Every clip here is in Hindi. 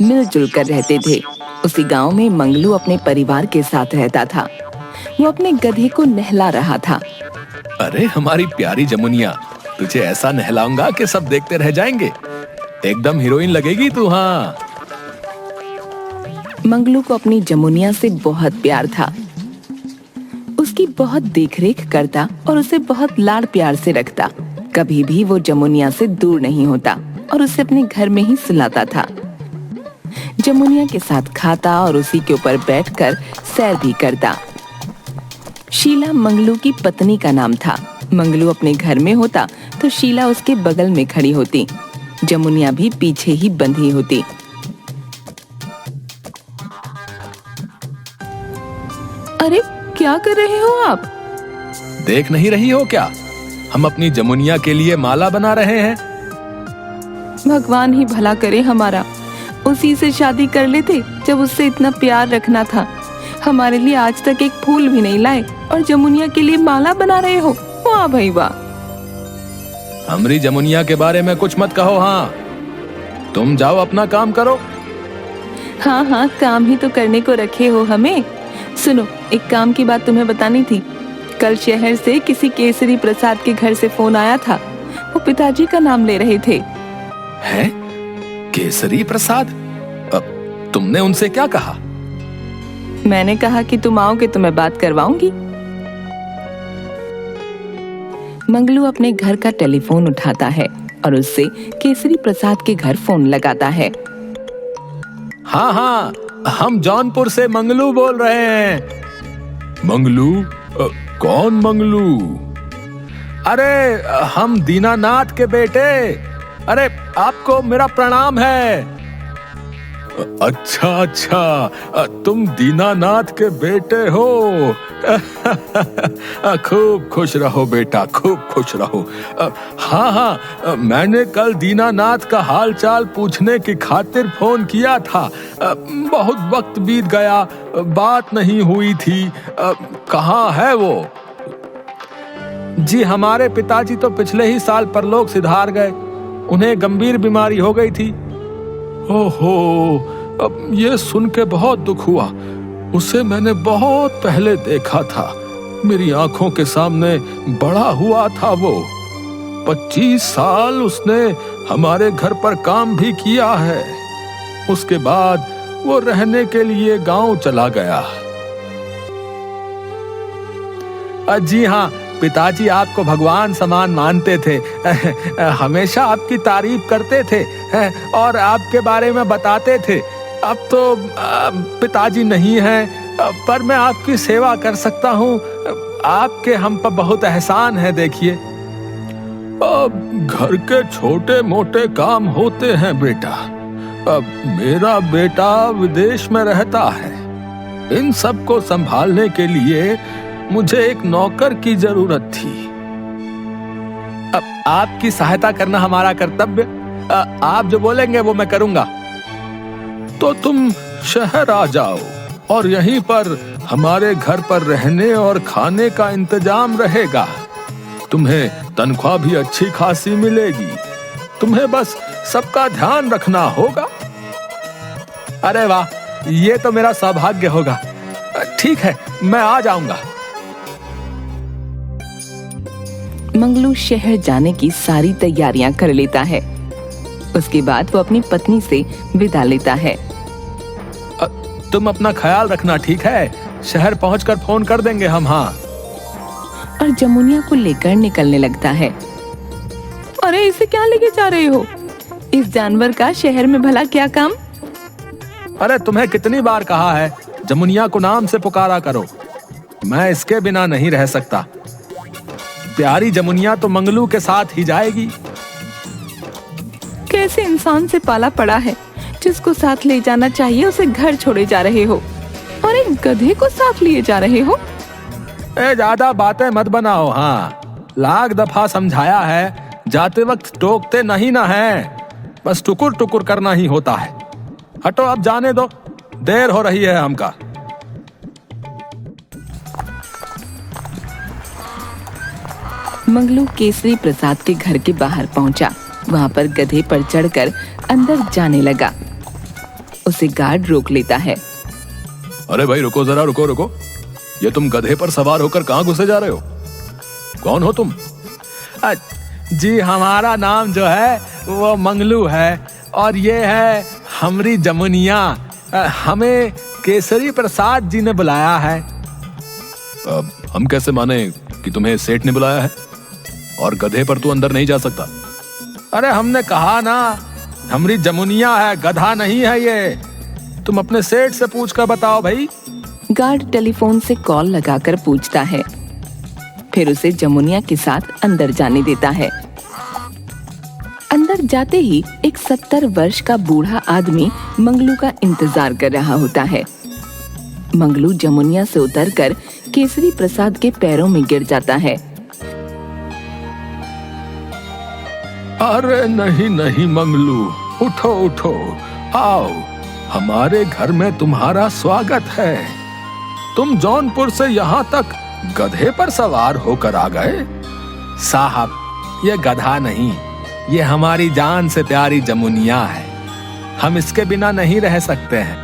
मिलजुल कर रहते थे। उसी गांव में मंगलू अपने परिवार के साथ रहता था। वो अपने गधे को नहला रहा था। अरे हमारी प्यारी जमुनिया, तुझे ऐसा नहलाऊंगा कि सब देखते रह जाएंगे। एकदम हीरोइन लगेगी तू। हाँ, मंगलू को अपनी जमुनिया से बहुत प्यार था। उसकी बहुत देखरेख करता और उसे बहुत लाड़ प्यार से रखता। कभी भी वो जमुनिया से दूर नहीं होता और उसे अपने घर में ही सुलाता था। जमुनिया के साथ खाता और उसी के ऊपर बैठकर सैर भी करता। शीला मंगलू की पत्नी का नाम था। मंगलू अपने घर में होता तो शीला उसके बगल में खड़ी होती। जमुनिया भी पीछे ही बंधी होती। अरे क्या कर रहे हो आप? देख नहीं रही हो क्या? हम अपनी जमुनिया के लिए माला बना रहे हैं। भगवान ही भला करे हमारा। उसी से शादी कर लेते जब उससे इतना प्यार रखना था। हमारे लिए आज तक एक फूल भी नहीं लाए और जमुनिया के लिए माला बना रहे हो। वाह भाई वाह। हमारी जमुनिया के बारे में कुछ मत कहो। हाँ, तुम जाओ अपना काम करो। हाँ हाँ, काम ही तो करने को रखे हो हमें। सुनो, एक काम की बात तुम्हें बतानी थी। कल शहर से किसी केसरी प्रसाद के घर से फोन आया था। वो पिताजी का नाम ले रहे थे। हैं? केसरी प्रसाद? अब तुमने उनसे क्या कहा? मैंने कहा कि तुम आओगे तो मैं बात करवाऊंगी। मंगलू अपने घर का टेलीफोन उठाता है और उससे केसरी प्रसाद के घर फोन लगाता है। हाँ हाँ, हम जौनपुर से मंगलू बोल रहे हैं। मंगलू? कौन मंगलू? अरे हम दीनानाथ के बेटे। अरे आपको मेरा प्रणाम है। अच्छा अच्छा, तुम दीनानाथ के बेटे हो। खूब खुश रहो बेटा, खूब खुश रहो। हाँ हाँ, मैंने कल दीनानाथ का हालचाल पूछने की खातिर फोन किया था। बहुत वक्त बीत गया, बात नहीं हुई थी। कहाँ है वो? जी, हमारे पिताजी तो पिछले ही साल परलोक सिधार गए। उन्हें गंभीर बीमारी हो गई थी। ओहो, अब ये सुन के बहुत दुख हुआ। उसे मैंने बहुत पहले देखा था। मेरी आंखों के सामने बड़ा हुआ था वो। 25 साल उसने हमारे घर पर काम भी किया है। उसके बाद वो रहने के लिए गांव चला गया। जी हाँ, पिताजी आपको भगवान समान मानते थे। हमेशा आपकी तारीफ करते थे और आपके बारे में बताते थे। अब तो पिताजी नहीं हैं, पर मैं आपकी सेवा कर सकता हूँ। आपके हम पर बहुत एहसान है। देखिए, अब घर के छोटे मोटे काम होते हैं बेटा। अब मेरा बेटा विदेश में रहता है। इन सब को संभालने के लिए मुझे एक नौकर की जरूरत थी। अब आपकी सहायता करना हमारा कर्तव्य। आप जो बोलेंगे वो मैं करूंगा। तो तुम शहर आ जाओ और यहीं पर हमारे घर पर रहने और खाने का इंतजाम रहेगा। तुम्हें तनख्वाह भी अच्छी खासी मिलेगी। तुम्हें बस सबका ध्यान रखना होगा। अरे वाह, ये तो मेरा सौभाग्य होगा। ठीक है, मैं आ जाऊंगा। मंगलू शहर जाने की सारी तैयारियां कर लेता है। उसके बाद वो अपनी पत्नी से विदा लेता है। तुम अपना ख्याल रखना, ठीक है? शहर पहुंचकर फोन कर देंगे हम। हाँ। और जमुनिया को लेकर निकलने लगता है। अरे इसे क्या लेके जा रहे हो? इस जानवर का शहर में भला क्या काम? अरे तुम्हें कितनी बार कहा है जमुनिया को नाम से पुकारा करो। मैं इसके बिना नहीं रह सकता। प्यारी जमुनिया तो मंगलू के साथ ही जाएगी। कैसे इंसान से पाला पड़ा है, जिसको साथ ले जाना चाहिए उसे घर छोड़े जा रहे हो और एक गधे को साथ लिए जा रहे हो। ज्यादा बातें मत बनाओ। हाँ, लाख दफा समझाया है, जाते वक्त टोकते नहीं ना है। बस टुकुर टुकुर करना ही होता है। हटो, अब जाने दो, देर हो रही है हमका। मंगलू केसरी प्रसाद के घर के बाहर पहुंचा। वहां पर गधे पर चढ़कर अंदर जाने लगा। उसे गार्ड रोक लेता है। अरे भाई रुको जरा, रुको रुको। ये तुम गधे पर सवार होकर कहाँ घुसे जा रहे हो? कौन हो तुम? जी हमारा नाम जो है वो मंगलू है और ये है हमरी जमुनिया। हमें केसरी प्रसाद जी ने बुलाया है। हम कैसे माने कि तुम्हें सेठ ने बुलाया है? और गधे पर तू अंदर नहीं जा सकता। अरे हमने कहा ना, हमरी जमुनिया है, गधा नहीं है ये। तुम अपने सेठ से पूछ कर बताओ भाई। गार्ड टेलीफोन से कॉल लगाकर पूछता है, फिर उसे जमुनिया के साथ अंदर जाने देता है। अंदर जाते ही एक 70 वर्ष का बूढ़ा आदमी मंगलू का इंतजार कर रहा होता है। मंगलू जमुनिया से उतरकर केसरी प्रसाद के पैरों में गिर जाता है। अरे नहीं नहीं मंगलू, उठो उठो, आओ, हमारे घर में तुम्हारा स्वागत है। तुम जौनपुर से यहाँ तक गधे पर सवार होकर आ गए? साहब, ये गधा नहीं, ये हमारी जान से प्यारी जमुनिया है। हम इसके बिना नहीं रह सकते हैं।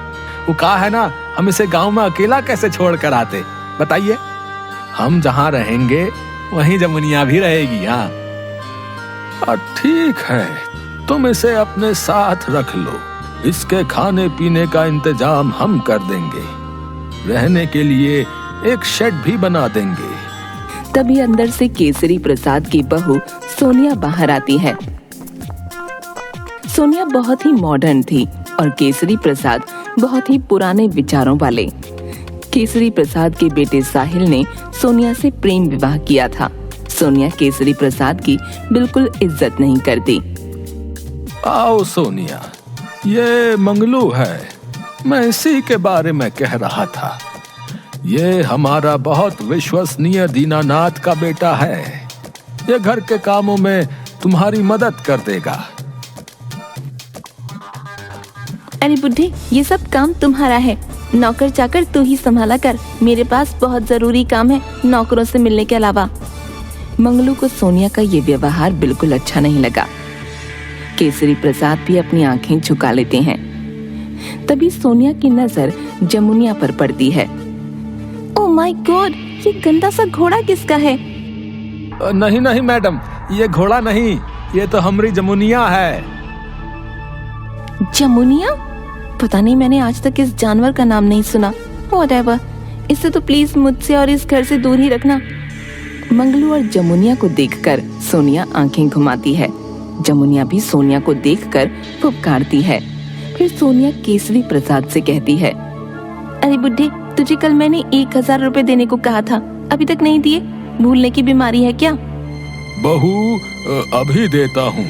वो कहा है ना, हम इसे गांव में अकेला कैसे छोड़ कर आते? बताइए। हम जहाँ रहेंगे वहीं जमुनिया भी रहेगी। हाँ ठीक है, तुम इसे अपने साथ रख लो। इसके खाने पीने का इंतजाम हम कर देंगे। रहने के लिए एक शेड भी बना देंगे। तभी अंदर से केसरी प्रसाद की बहू सोनिया बाहर आती है। सोनिया बहुत ही मॉडर्न थी और केसरी प्रसाद बहुत ही पुराने विचारों वाले। केसरी प्रसाद के बेटे साहिल ने सोनिया से प्रेम विवाह किया था। सोनिया केसरी प्रसाद की बिल्कुल इज्जत नहीं करती। आओ सोनिया, ये मंगलू है, मैं इसी के बारे में कह रहा था। ये हमारा बहुत विश्वसनीय दीनानाथ का बेटा है। ये घर के कामों में तुम्हारी मदद कर देगा। अरे बुड्ढे, ये सब काम तुम्हारा है। नौकर चाकर तू ही संभाला कर। मेरे पास बहुत जरूरी काम है नौकरों से मिलने के अलावा। मंगलू को सोनिया का ये व्यवहार बिल्कुल अच्छा नहीं लगा। केसरी प्रसाद भी अपनी आंखें झुका लेते हैं। तभी सोनिया की नजर जमुनिया पर पड़ती है। ओह माय गॉड, ये गंदा सा घोड़ा किसका है? नहीं नहीं मैडम, ये घोड़ा नहीं, ये तो हमारी जमुनिया है। जमुनिया? पता नहीं, मैंने आज तक इस जानवर का नाम नहीं सुना। व्हाटएवर, इसे तो प्लीज मुझसे और इस घर से दूर ही रखना। मंगलू और जमुनिया को देखकर सोनिया आंखें घुमाती है। जमुनिया भी सोनिया को देखकर फुफकारती है। फिर सोनिया केसरी प्रसाद से कहती है, अरे बुड्ढे, तुझे कल मैंने 1000 रुपए देने को कहा था, अभी तक नहीं दिए? भूलने की बीमारी है क्या? बहू, अभी देता हूँ,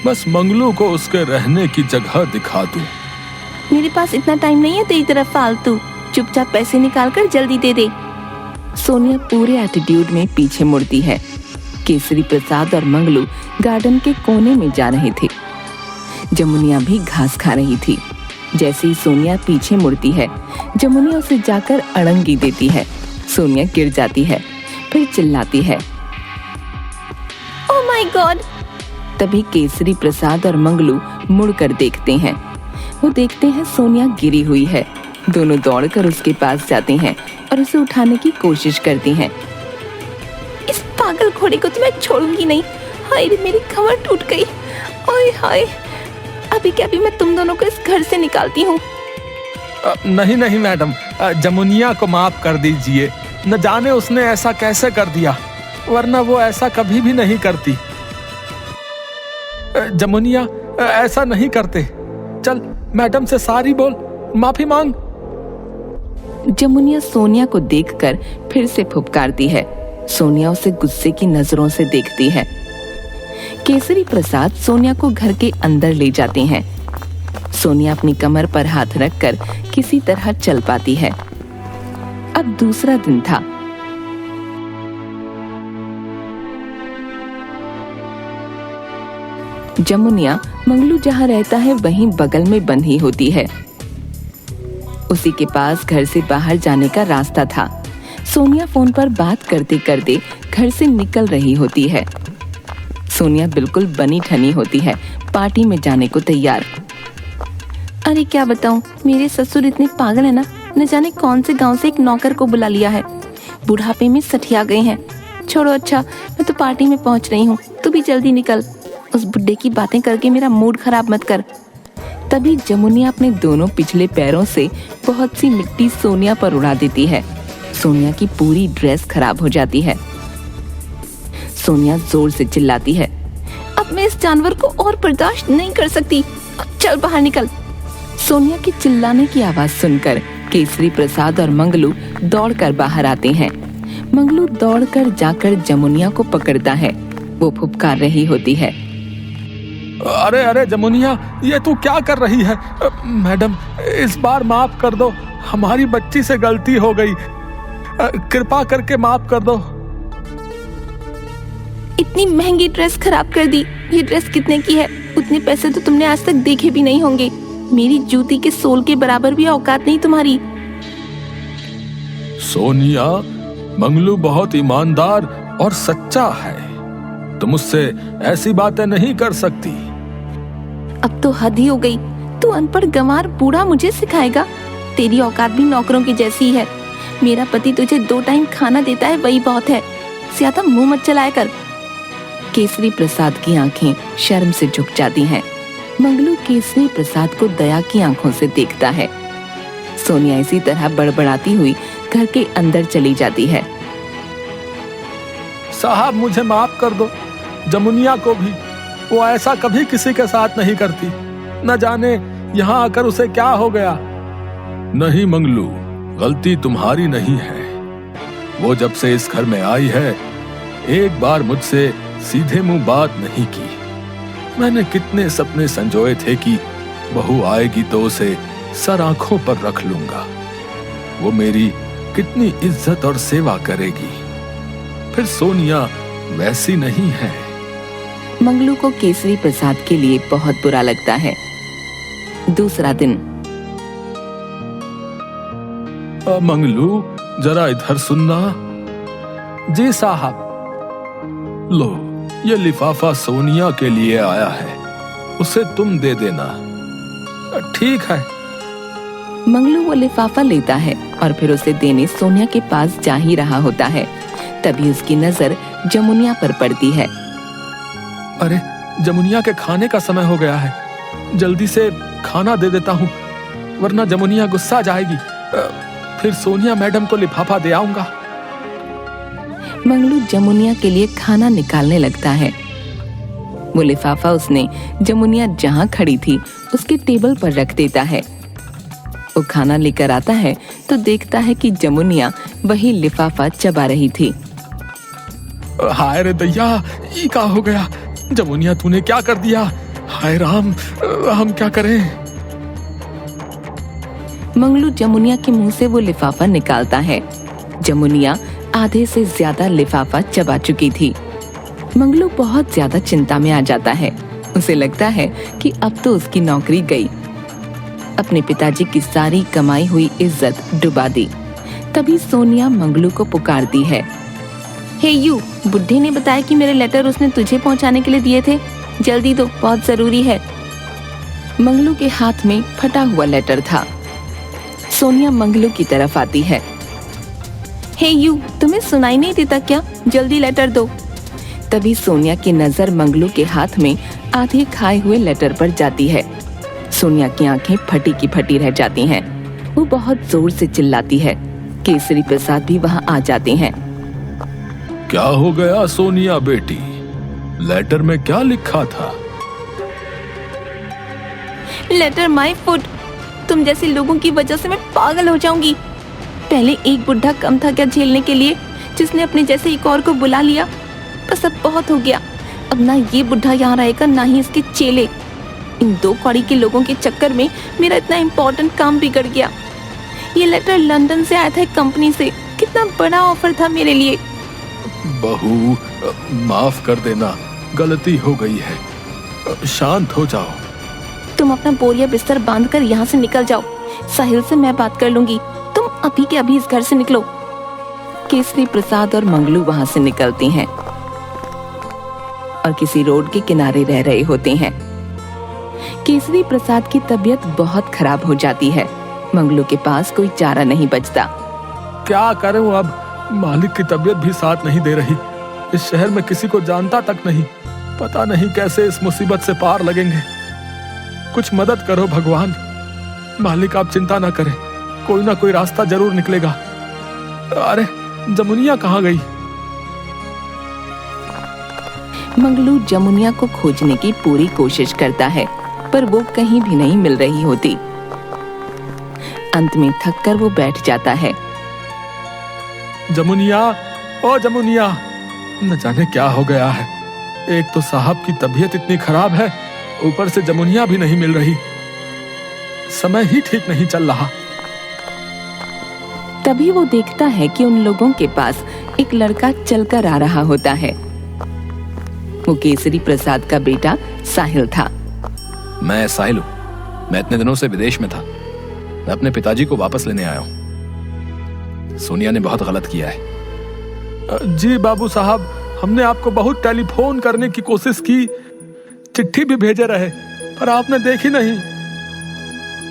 बस मंगलू को उसके रहने की जगह दिखा दूं। मेरे पास इतना टाइम नहीं है तेरी तरफ फालतू। चुपचाप पैसे निकाल कर जल्दी दे दे। सोनिया पूरे एटीट्यूड में पीछे मुड़ती है। केसरी प्रसाद और मंगलू गार्डन के कोने में जा रहे थे। जमुनिया भी घास खा रही थी। जैसे ही सोनिया पीछे मुड़ती है, जमुनिया उसे जाकर अड़ंगी देती है। सोनिया गिर जाती है, फिर चिल्लाती है, ओह माय गॉड। तभी केसरी प्रसाद और मंगलू मुड़कर देखते हैं। वो देखते हैं सोनिया गिरी हुई है। दोनों दौड़कर उसके पास जाते हैं और उसे उठाने की कोशिश करती हैं। इस पागल घोड़े को तो मैं छोड़ूंगी नहीं। हाय रे, मेरी कमर टूट गई। ओए हाय, अभी क्या भी मैं तुम दोनों को इस घर से निकालती हूँ। नहीं नहीं मैडम, जमुनिया को माफ कर दीजिए। न जाने उसने ऐसा कैसे कर दिया, वरना वो ऐसा कभी भी नहीं करती। जमुनिया, ऐसा नहीं करते। चल मैडम से सॉरी बोल, माफी मांग। जमुनिया सोनिया को देखकर फिर से फुफकारती है। सोनिया उसे गुस्से की नजरों से देखती है। केसरी प्रसाद सोनिया को घर के अंदर ले जाते हैं। सोनिया अपनी कमर पर हाथ रखकर किसी तरह चल पाती है। अब दूसरा दिन था। जमुनिया मंगलू जहाँ रहता है वहीं बगल में बंधी होती है। उसी के पास घर से बाहर जाने का रास्ता था। सोनिया फोन पर बात करते करते घर से निकल रही होती है। सोनिया बिल्कुल बनी ठनी होती है, पार्टी में जाने को तैयार। अरे क्या बताऊं, मेरे ससुर इतने पागल है ना, न जाने कौन से गांव से एक नौकर को बुला लिया है। बुढ़ापे में सठिया गए हैं। छोड़ो, अच्छा मैं तो पार्टी में पहुंच रही हूँ, तू भी जल्दी निकल। उस बुड्ढे की बातें करके मेरा मूड खराब मत कर। तभी जमुनिया अपने दोनों पिछले पैरों से बहुत सी मिट्टी सोनिया पर उड़ा देती है। सोनिया की पूरी ड्रेस खराब हो जाती है। सोनिया जोर से चिल्लाती है, अब मैं इस जानवर को और बर्दाश्त नहीं कर सकती, अब चल बाहर निकल। सोनिया के चिल्लाने की आवाज सुनकर केसरी प्रसाद और मंगलू दौड़कर बाहर आते हैं। मंगलू दौड़कर जाकर जमुनिया को पकड़ता है। वो फुफकार रही होती है, अरे अरे जमुनिया, ये तू क्या कर रही है? मैडम, इस बार माफ कर दो, हमारी बच्ची से गलती हो गई, कृपा करके माफ कर दो। इतनी महंगी ड्रेस खराब कर दी। ये ड्रेस कितने की है? उतने पैसे तो तुमने आज तक देखे भी नहीं होंगे। मेरी जूती के सोल के बराबर भी औकात नहीं तुम्हारी। सोनिया, मंगलू बहुत ईमानदार और सच्चा है, तुम उससे ऐसी बातें नहीं कर सकती। अब तो हद ही हो गई। तू अनपढ़ गंवार बूढ़ा मुझे सिखाएगा? तेरी औकात भी नौकरों की जैसी है। मेरा पति तुझे 2 टाइम खाना देता है, वही बहुत है। ज्यादा मुंह मत चलाया कर। केसरी प्रसाद की आंखें शर्म से झुक जाती हैं। मंगलू केसरी प्रसाद को दया की आंखों से देखता है। सोनिया इसी तरह बड़बड़ाती हुई घर के अंदर चली जाती है। साहब, मुझे माफ कर दो, जमुनिया को भी। वो ऐसा कभी किसी के साथ नहीं करती, न जाने यहाँ आकर उसे क्या हो गया। नहीं मंगलू, गलती तुम्हारी नहीं है। वो जब से इस घर में आई है, एक बार मुझसे सीधे मुंह बात नहीं की। मैंने कितने सपने संजोए थे कि बहू आएगी तो उसे सर आंखों पर रख लूंगा, वो मेरी कितनी इज्जत और सेवा करेगी। फिर सोनिया वैसी नहीं है। मंगलू को केसरी प्रसाद के लिए बहुत बुरा लगता है। दूसरा दिन। मंगलू, जरा इधर सुनना। जी साहब। लो, ये लिफाफा सोनिया के लिए आया है, उसे तुम दे देना। ठीक है। मंगलू वो लिफाफा लेता है और फिर उसे देने सोनिया के पास जा ही रहा होता है। तभी उसकी नजर जमुनिया पर पड़ती है। अरे, जमुनिया के खाने का समय हो गया है, जल्दी से खाना दे देता हूँ, वरना जमुनिया गुस्सा जाएगी। फिर सोनिया मैडम को लिफाफा दे आऊंगा। मंगलू जमुनिया के लिए खाना निकालने लगता है। वो लिफाफा उसने जमुनिया जहाँ खड़ी थी उसके टेबल पर रख देता है। वो खाना लेकर आता है तो देखता है कि जमुनिया वही लिफाफा चबा रही थी। हाय रे दैया, ये क्या हो गया? जमुनिया, तूने क्या कर दिया? हाय राम, हम क्या करें? मंगलू जमुनिया के मुंह से वो लिफाफा निकालता है। जमुनिया आधे से ज्यादा लिफाफा चबा चुकी थी। मंगलू बहुत ज्यादा चिंता में आ जाता है। उसे लगता है कि अब तो उसकी नौकरी गई। अपने पिताजी की सारी कमाई हुई इज्जत डुबा दी। तभी सोनिया मंगलू को पुकारती है। हे यू, बुड्ढे ने बताया कि मेरे लेटर उसने तुझे पहुंचाने के लिए दिए थे, जल्दी दो, बहुत जरूरी है। मंगलू के हाथ में फटा हुआ लेटर था। सोनिया मंगलू की तरफ आती है। हे यू, तुम्हें सुनाई नहीं देता क्या? जल्दी लेटर दो। तभी सोनिया की नजर मंगलू के हाथ में आधे खाए हुए लेटर पर जाती है। सोनिया की आंखें फटी की फटी रह जाती हैं। वो बहुत जोर से चिल्लाती है। केसरी प्रसाद भी वहां आ जाते हैं। क्या हो गया सोनिया बेटी? लेटर में क्या लिखा था? Letter my foot. तुम जैसे लोगों की वजह से मैं पागल हो जाऊंगी। पहले एक बुढ़ा कम था क्या झेलने के लिए, जिसने अपने जैसे एक और को बुला लिया। बस अब बहुत हो गया। अब ना ये बुढ़ा यहाँ रहेगा, ना ही इसके चेले। इन 2 कौड़ी के लोगों के चक्कर में मेरा इतना इम्पोर्टेंट काम बिगड़ गया। ये लेटर लंदन से आया था एक कंपनी से। कितना बड़ा ऑफर था मेरे लिए। बहू, माफ कर देना, गलती हो गई है, शांत हो जाओ। तुम अपना बोरिया बिस्तर बांधकर यहाँ से निकल जाओ। साहिल से मैं बात कर लूंगी। तुम अभी के अभी इस घर से निकलो। केसरी प्रसाद और मंगलू वहां से निकलती हैं और किसी रोड के किनारे रह रहे होते हैं। केसरी प्रसाद की तबीयत बहुत खराब हो जाती है। मंगलू के पास कोई चारा नहीं बचता। क्या करूं अब, मालिक की तबीयत भी साथ नहीं दे रही। इस शहर में किसी को जानता तक नहीं। पता नहीं कैसे इस मुसीबत से पार लगेंगे। कुछ मदद करो भगवान। मालिक आप चिंता ना करें, कोई ना कोई रास्ता जरूर निकलेगा। अरे जमुनिया कहाँ गई? मंगलू जमुनिया को खोजने की पूरी कोशिश करता है, पर वो कहीं भी नहीं मिल रही होती। अंत में थककर वो बैठ जाता है। जमुनिया, ओ जमुनिया, न जाने क्या हो गया है। एक तो साहब की तबीयत इतनी खराब है, ऊपर से जमुनिया भी नहीं मिल रही। समय ही ठीक नहीं चल रहा। तभी वो देखता है कि उन लोगों के पास एक लड़का चलकर आ रहा होता है। वो केसरी प्रसाद का बेटा साहिल था। मैं साहिल हूँ। मैं इतने दिनों से विदेश में था। मैं अपने पिताजी को वापस लेने आया हूँ। सोनिया ने बहुत गलत किया है। जी बाबू साहब, हमने आपको बहुत टेलीफोन करने की कोशिश की, चिट्ठी भी भेजे रहे, पर आपने देखी नहीं।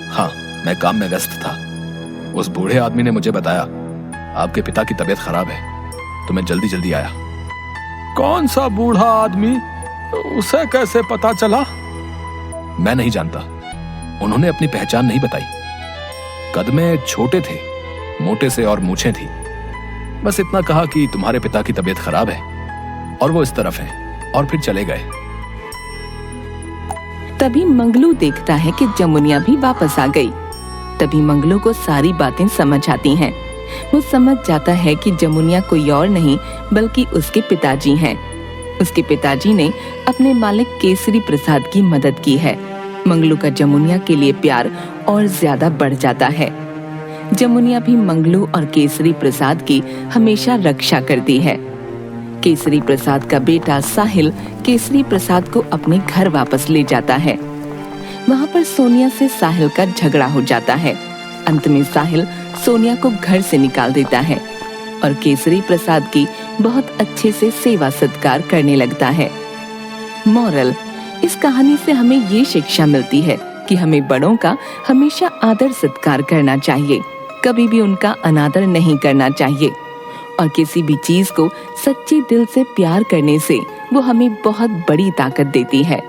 हाँ, मैं काम में व्यस्त था। उस बूढ़े आदमी ने मुझे बताया आपके पिता की तबीयत खराब है, तो मैं जल्दी जल्दी आया। कौन सा बूढ़ा आदमी? उसे कैसे पता चला? मैं नहीं जानता। उन्होंने अपनी पहचान नहीं बताई। कद में छोटे थे, मोटे से और मूछें थी। बस इतना कहा कि तुम्हारे पिता की तबीयत खराब है और वो इस तरफ है, और फिर चले गए। तभी मंगलू देखता है कि जमुनिया भी वापस आ गई। तभी मंगलू को सारी बातें समझ आती हैं। वो समझ जाता है कि जमुनिया कोई और नहीं बल्कि उसके पिताजी हैं। उसके पिताजी ने अपने मालिक केसरी प्रसाद की मदद की है। मंगलू का जमुनिया के लिए प्यार और ज्यादा बढ़ जाता है। जमुनिया भी मंगलू और केसरी प्रसाद की हमेशा रक्षा करती है। केसरी प्रसाद का बेटा साहिल केसरी प्रसाद को अपने घर वापस ले जाता है। वहाँ पर सोनिया से साहिल का झगड़ा हो जाता है। अंत में साहिल सोनिया को घर से निकाल देता है और केसरी प्रसाद की बहुत अच्छे से सेवा सत्कार करने लगता है। मॉरल, इस कहानी से हमें ये शिक्षा मिलती है कि हमें बड़ों का हमेशा आदर सत्कार करना चाहिए, कभी भी उनका अनादर नहीं करना चाहिए। और किसी भी चीज को सच्चे दिल से प्यार करने से वो हमें बहुत बड़ी ताकत देती है।